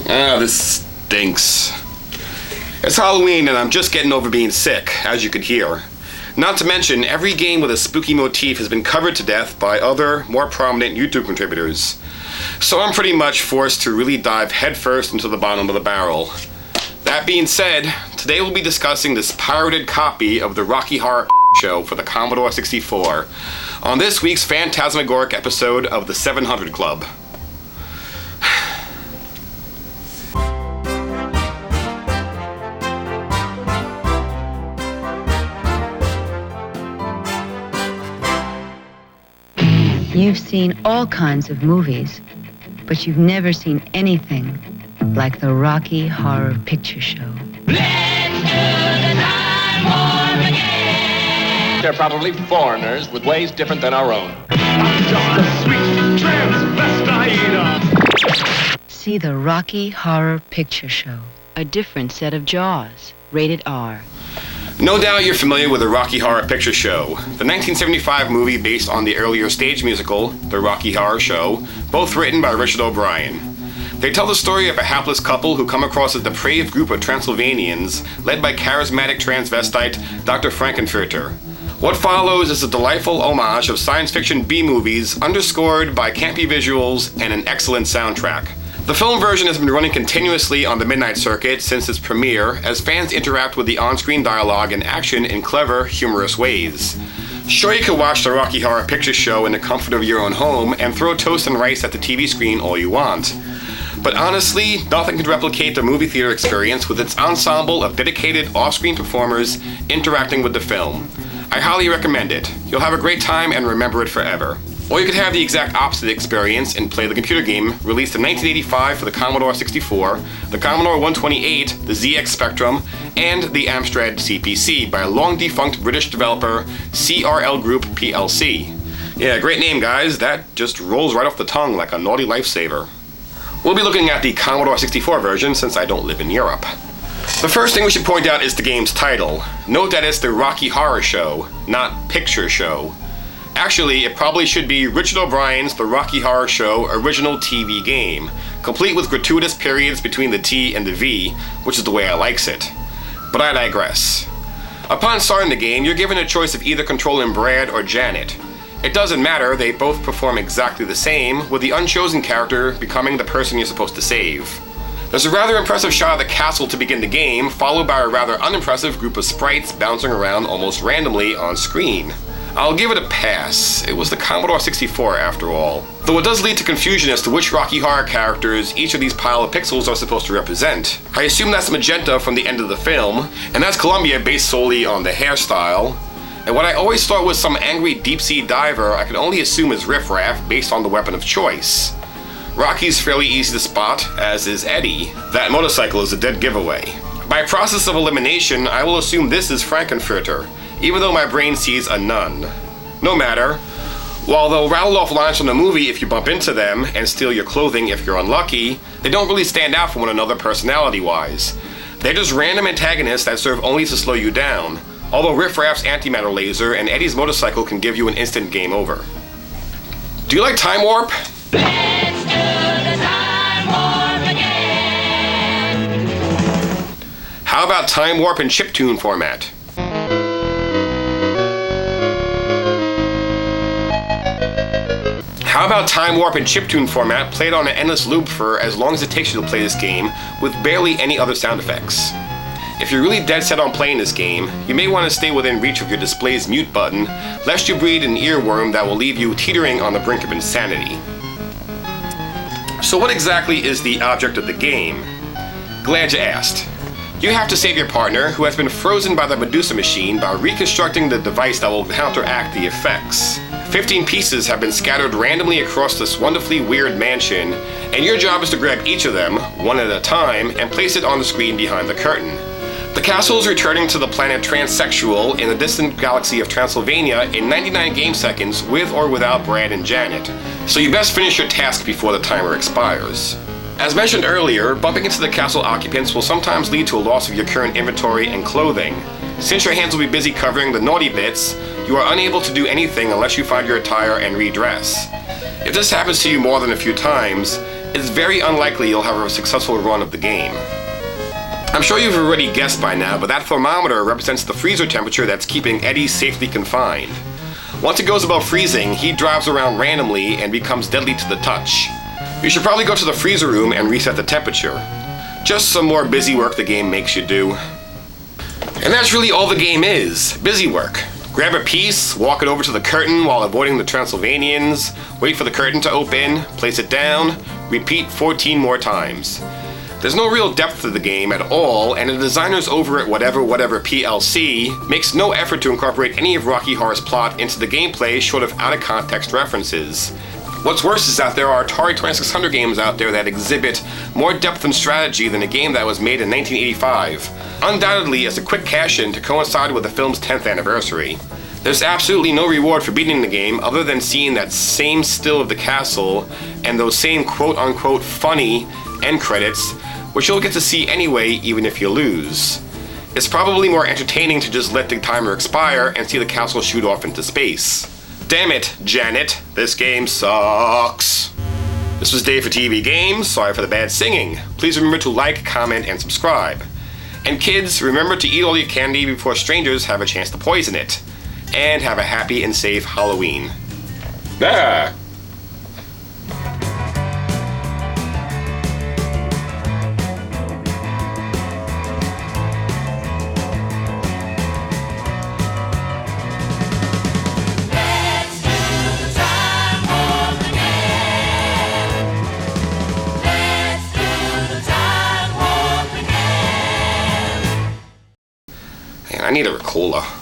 Ah, this stinks. It's Halloween and I'm just getting over being sick, as you could hear. Not to mention, every game with a spooky motif has been covered to death by other, more prominent YouTube contributors. So I'm pretty much forced to really dive headfirst into the bottom of the barrel. That being said, today we'll be discussing this pirated copy of the Rocky Horror Show for the Commodore 64 on this week's phantasmagoric episode of the 700 Club. You've seen all kinds of movies, but you've never seen anything like the Rocky Horror Picture Show. Let's do the time warp again! They're probably foreigners with ways different than our own. I'm just a sweet transvestite. See the Rocky Horror Picture Show. A different set of Jaws. Rated R. No doubt you're familiar with the Rocky Horror Picture Show, the 1975 movie based on the earlier stage musical, The Rocky Horror Show, both written by Richard O'Brien. They tell the story of a hapless couple who come across a depraved group of Transylvanians led by charismatic transvestite Dr. Frankenfurter. What follows is a delightful homage of science fiction B-movies underscored by campy visuals and an excellent soundtrack. The film version has been running continuously on the midnight circuit since its premiere, as fans interact with the on-screen dialogue and action in clever, humorous ways. Sure, you can watch the Rocky Horror Picture Show in the comfort of your own home and throw toast and rice at the TV screen all you want. But honestly, nothing can replicate the movie theater experience with its ensemble of dedicated off-screen performers interacting with the film. I highly recommend it. You'll have a great time and remember it forever. Or you could have the exact opposite experience and play the computer game released in 1985 for the Commodore 64, the Commodore 128, the ZX Spectrum, and the Amstrad CPC by a long-defunct British developer CRL Group plc. Yeah, great name, guys. That just rolls right off the tongue like a naughty lifesaver. We'll be looking at the Commodore 64 version since I don't live in Europe. The first thing we should point out is the game's title. Note that it's the Rocky Horror Show, not Picture Show. Actually, it probably should be Richard O'Brien's The Rocky Horror Show original TV game, complete with gratuitous periods between the T and the V, which is the way I likes it. But I digress. Upon starting the game, you're given a choice of either controlling Brad or Janet. It doesn't matter, they both perform exactly the same, with the unchosen character becoming the person you're supposed to save. There's a rather impressive shot of the castle to begin the game, followed by a rather unimpressive group of sprites bouncing around almost randomly on screen. I'll give it a pass. It was the Commodore 64 after all. Though it does lead to confusion as to which Rocky Horror characters each of these pile of pixels are supposed to represent. I assume that's Magenta from the end of the film, and that's Columbia based solely on the hairstyle. And what I always thought was some angry deep-sea diver, I can only assume is Riff Raff based on the weapon of choice. Rocky's fairly easy to spot, as is Eddie. That motorcycle is a dead giveaway. By process of elimination, I will assume this is Frankenfurter, even though my brain sees a nun. No matter. While they'll rattle off lines from the movie if you bump into them, and steal your clothing if you're unlucky, they don't really stand out from one another personality-wise. They're just random antagonists that serve only to slow you down, although Riff Raff's antimatter laser and Eddie's motorcycle can give you an instant game over. Do you like Time Warp? Let's do the time warp again! How about Time Warp in chiptune format? How about Time Warp in chiptune format played on an endless loop for as long as it takes you to play this game with barely any other sound effects? If you're really dead set on playing this game, you may want to stay within reach of your display's mute button, lest you breed an earworm that will leave you teetering on the brink of insanity. So what exactly is the object of the game? Glad you asked. You have to save your partner, who has been frozen by the Medusa machine, by reconstructing the device that will counteract the effects. 15 pieces have been scattered randomly across this wonderfully weird mansion, and your job is to grab each of them, one at a time, and place it on the screen behind the curtain. The castle is returning to the planet Transsexual in the distant galaxy of Transylvania in 99 game seconds with or without Brad and Janet, so you best finish your task before the timer expires. As mentioned earlier, bumping into the castle occupants will sometimes lead to a loss of your current inventory and clothing. Since your hands will be busy covering the naughty bits, you are unable to do anything unless you find your attire and redress. If this happens to you more than a few times, it's very unlikely you'll have a successful run of the game. I'm sure you've already guessed by now, but that thermometer represents the freezer temperature that's keeping Eddie safely confined. Once it goes above freezing, he drives around randomly and becomes deadly to the touch. You should probably go to the freezer room and reset the temperature. Just some more busy work the game makes you do. And that's really all the game is, busy work. Grab a piece, walk it over to the curtain while avoiding the Transylvanians, wait for the curtain to open, place it down, repeat 14 more times. There's no real depth to the game at all, and the designers over at whatever PLC makes no effort to incorporate any of Rocky Horror's plot into the gameplay short of out-of-context references. What's worse is that there are Atari 2600 games out there that exhibit more depth and strategy than a game that was made in 1985, undoubtedly as a quick cash-in to coincide with the film's 10th anniversary. There's absolutely no reward for beating the game other than seeing that same still of the castle and those same quote-unquote funny end credits, which you'll get to see anyway even if you lose. It's probably more entertaining to just let the timer expire and see the castle shoot off into space. Damn it, Janet, this game sucks. This was Dave for TV Games, sorry for the bad singing. Please remember to like, comment, and subscribe. And kids, remember to eat all your candy before strangers have a chance to poison it. And have a happy and safe Halloween. Ah! I need a Ricola.